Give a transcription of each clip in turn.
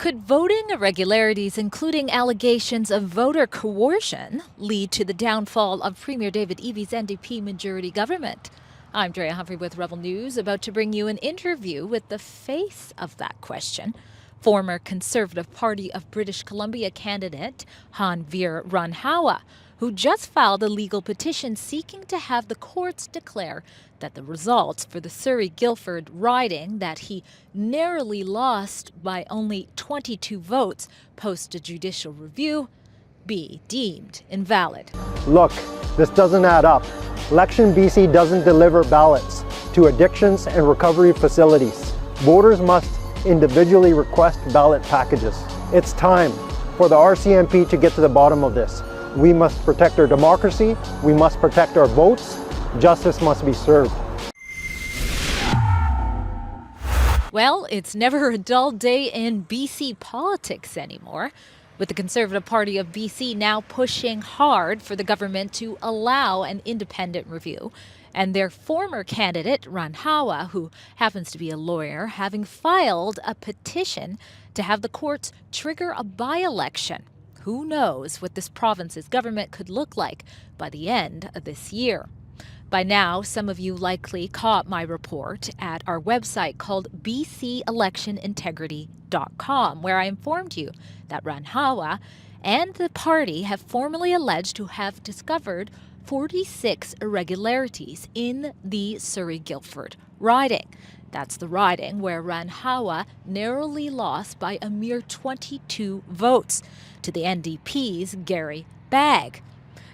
Could voting irregularities, including allegations of voter coercion, lead to the downfall of Premier David Evy's NDP majority government? I'm Drea Humphrey with Rebel News, about to bring you an interview with the face of that question. Former Conservative Party of British Columbia candidate Hanvir Randhawa, who just filed a legal petition seeking to have the courts declare that the results for the Surrey-Guildford riding that he narrowly lost by only 22 votes post a judicial review be deemed invalid. Look, this doesn't add up. Election BC doesn't deliver ballots to addictions and recovery facilities. Voters must individually request ballot packages. It's time for the RCMP to get to the bottom of this. We must protect our democracy. We must protect our votes. Justice must be served. Well, it's never a dull day in BC politics anymore, with the Conservative Party of BC now pushing hard for the government to allow an independent review, and their former candidate, Randhawa, who happens to be a lawyer, having filed a petition to have the courts trigger a by-election. Who knows what this province's government could look like by the end of this year. By now, some of you likely caught my report at our website called bcelectionintegrity.com, where I informed you that Randhawa and the party have formally alleged to have discovered 46 irregularities in the Surrey-Guildford riding. That's the riding where Randhawa narrowly lost by a mere 22 votes to the NDP's Gary Bagg.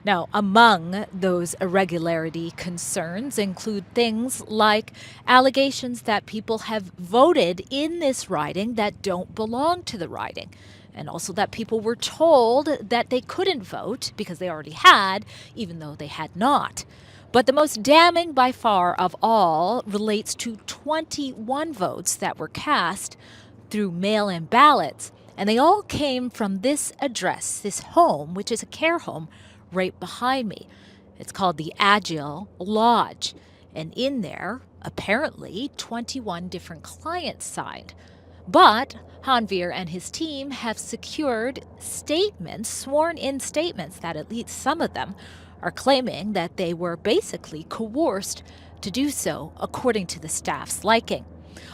Now, among those irregularity concerns include things like allegations that people have voted in this riding that don't belong to the riding, and also that people were told that they couldn't vote because they already had, even though they had not. But the most damning by far of all relates to 21 votes that were cast through mail-in ballots, and they all came from this address, this home, which is a care home right behind me. It's called the Agile Lodge, and in there, apparently, 21 different clients signed. But Hanvir and his team have secured statements, sworn-in statements, that at least some of them are claiming that they were basically coerced to do so according to the staff's liking.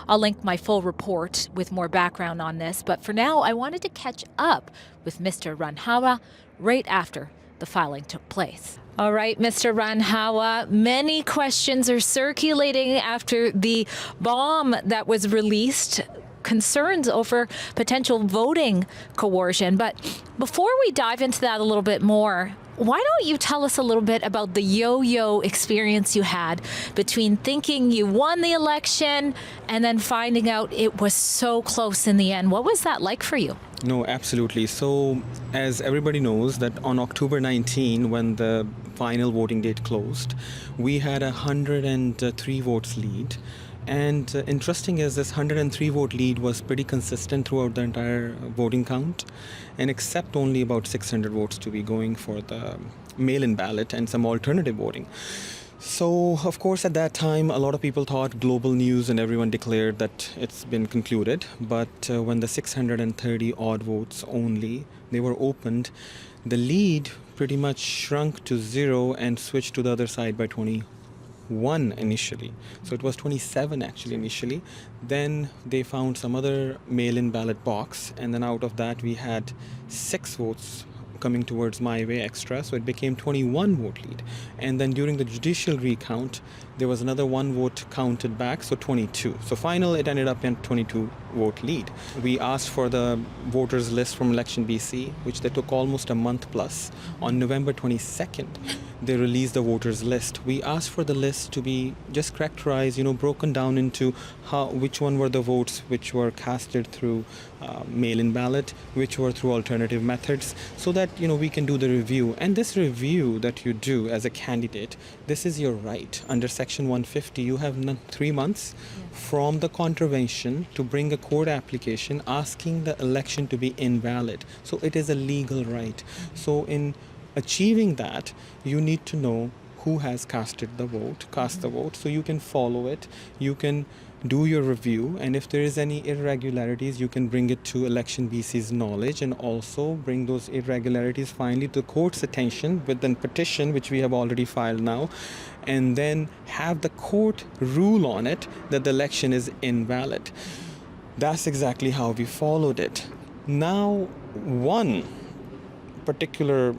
I'll link my full report with more background on this, but for now I wanted to catch up with Mr. Randhawa right after the filing took place. All right, Mr. Randhawa, many questions are circulating after the bomb that was released, concerns over potential voting coercion. But before we dive into that a little bit more, why don't you tell us a little bit about the yo-yo experience you had between thinking you won the election and then finding out it was so close in the end? What was that like for you? No, absolutely. So, as everybody knows, that on October 19, when the final voting date closed, we had 103 votes lead. And interesting is this 103 vote lead was pretty consistent throughout the entire voting count, and except only about 600 votes to be going for the mail-in ballot and some alternative voting. So, of course, at that time, a lot of people thought global news and everyone declared that it's been concluded. But when the 630 odd votes only, they were opened, the lead pretty much shrunk to 0 and switched to the other side by 21 initially. So it was 27 actually initially. Then they found some other mail-in ballot box, and then out of that we had 6 votes coming towards my way extra, so it became 21 vote lead. And then during the judicial recount, there was another 1 vote counted back, so 22. So final, it ended up in 22 vote lead. We asked for the voters list from Election BC, which they took almost a month plus. On November 22nd, they released the voters list. We asked for the list to be just characterized, broken down into which one were the votes which were casted through mail-in ballot, which were through alternative methods, so that we can do the review. And this review that you do as a candidate, this is your right. Under Section 150, you have 3 months from the contravention to bring a court application asking the election to be invalid. So it is a legal right. So in achieving that, you need to know who has cast the vote, so you can follow it. You can do your review, and if there is any irregularities, you can bring it to Election BC's knowledge, and also bring those irregularities finally to the court's attention with a petition, which we have already filed now, and then have the court rule on it that the election is invalid. That's exactly how we followed it. Now, one particular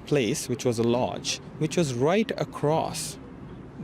place, which was a lodge, which was right across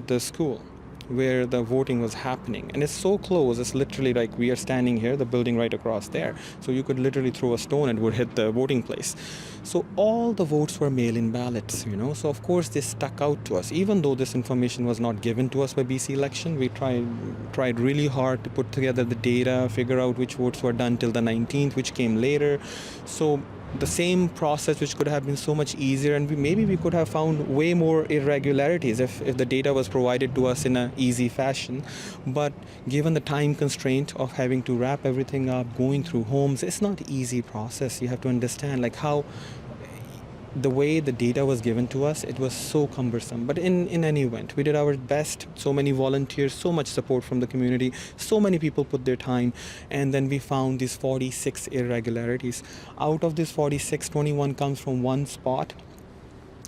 the school where the voting was happening, and it's so close, it's literally like we are standing here, the building right across there, so you could literally throw a stone and it would hit the voting place. So all the votes were mail-in ballots, so of course this stuck out to us. Even though this information was not given to us by BC Election, we tried really hard to put together the data, figure out which votes were done till the 19th, which came later. So the same process, which could have been so much easier, and maybe we could have found way more irregularities if the data was provided to us in an easy fashion. But given the time constraint of having to wrap everything up, going through homes, it's not an easy process. You have to understand how the way the data was given to us, it was so cumbersome. But in any event, we did our best. So many volunteers, so much support from the community, so many people put their time, and then we found these 46 irregularities. Out of these 46, 21 comes from one spot.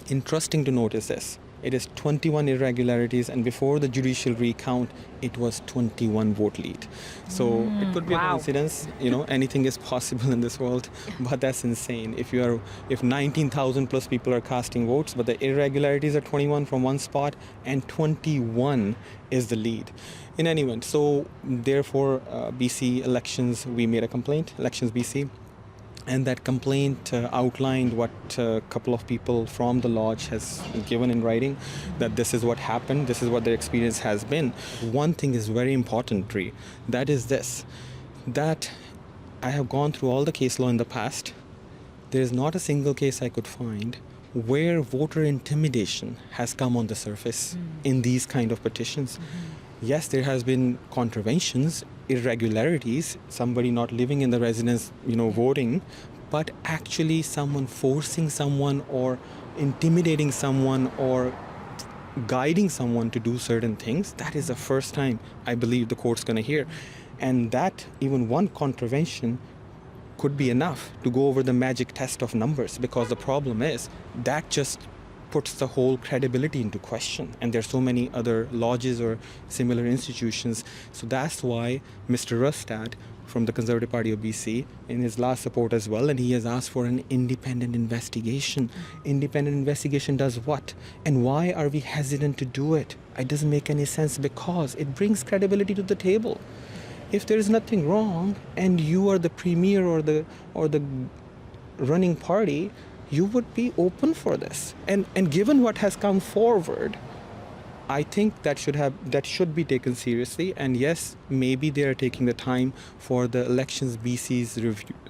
Interesting to notice this. It is 21 irregularities, and before the judicial recount, it was 21 vote lead. So it could be a coincidence, anything is possible in this world, but that's insane. If 19,000 plus people are casting votes, but the irregularities are 21 from one spot, and 21 is the lead. In any event, so therefore, BC Elections, we made a complaint, Elections BC. And that complaint outlined what a couple of people from the lodge has given in writing, that this is what happened, this is what their experience has been. One thing is very important, Tree, that is this, that I have gone through all the case law in the past. There is not a single case I could find where voter intimidation has come on the surface in these kind of petitions. Yes, there has been contraventions, irregularities, somebody not living in the residence, voting, but actually someone forcing someone or intimidating someone or guiding someone to do certain things, that is the first time I believe the court's going to hear. And that even one contravention could be enough to go over the magic test of numbers, because the problem is that just puts the whole credibility into question, and there's so many other lodges or similar institutions. So that's why Mr. Rustad from the Conservative Party of BC in his last report as well, and he has asked for an independent investigation. Independent investigation does what? And why are we hesitant to do it? It doesn't make any sense, because it brings credibility to the table. If there is nothing wrong and you are the premier or the running party, you would be open for this. And given what has come forward, I think that should be taken seriously. And yes, maybe they are taking the time for the Elections BC's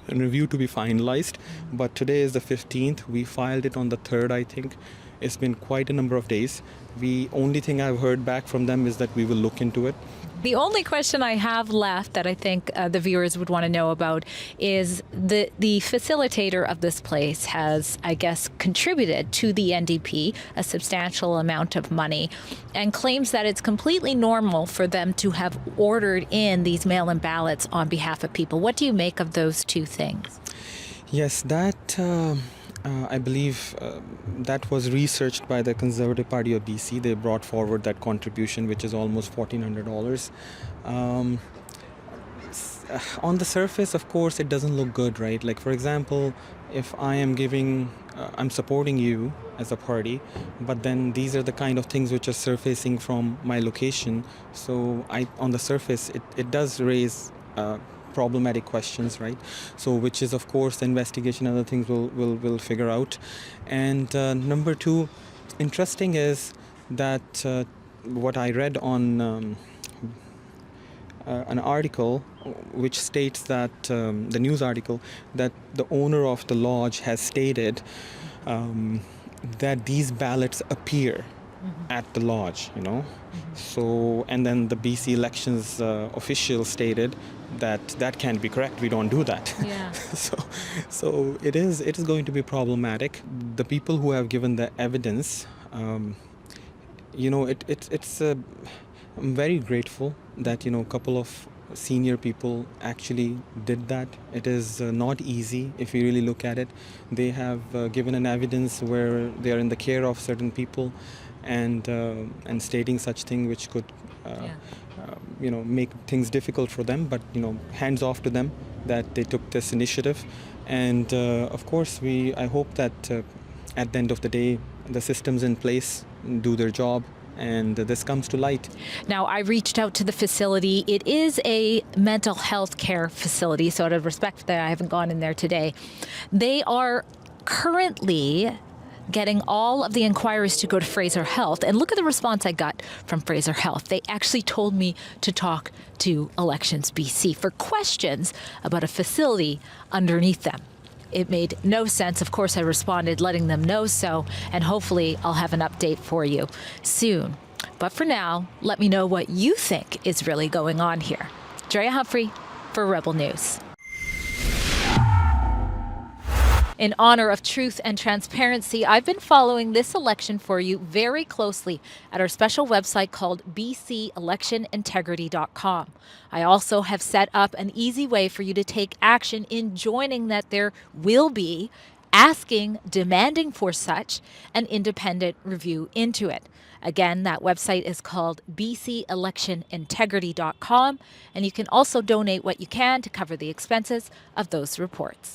review to be finalized. But today is the 15th. We filed it on the 3rd, I think. It's been quite a number of days. The only thing I've heard back from them is that we will look into it. The only question I have left that I think the viewers would want to know about is the facilitator of this place has, I guess, contributed to the NDP a substantial amount of money and claims that it's completely normal for them to have ordered in these mail-in ballots on behalf of people. What do you make of those two things? Yes, that I believe that was researched by the Conservative Party of BC. They brought forward that contribution, which is almost $1,400. On the surface, of course, it doesn't look good, right? Like, for example, if I am I'm supporting you as a party, but then these are the kind of things which are surfacing from my location. So on the surface, it does raise problematic questions, right? So which is, of course, the investigation, other things will figure out. And number two, interesting is that what I read on an article which states that the news article that the owner of the lodge has stated that these ballots appear at the lodge, So, and then the BC Elections official stated that can't be correct. We don't do that. Yeah. So it is going to be problematic. The people who have given the evidence, it's I'm very grateful that a couple of senior people actually did that. It is not easy if you really look at it. They have given an evidence where they are in the care of certain people, and stating such thing which could make things difficult for them. But hands off to them that they took this initiative, and of course I hope that at the end of the day the systems in place do their job and this comes to light. Now, I reached out to the facility. It is a mental health care facility, so out of respect that I haven't gone in there today. They are currently getting all of the inquiries to go to Fraser Health. And look at the response I got from Fraser Health. They actually told me to talk to Elections BC for questions about a facility underneath them. It made no sense. Of course, I responded letting them know so, and hopefully I'll have an update for you soon. But for now, let me know what you think is really going on here. Drea Humphrey for Rebel News. In honor of truth and transparency, I've been following this election for you very closely at our special website called bcelectionintegrity.com. I also have set up an easy way for you to take action in joining that there will be asking, demanding for such an independent review into it. Again, that website is called bcelectionintegrity.com, and you can also donate what you can to cover the expenses of those reports.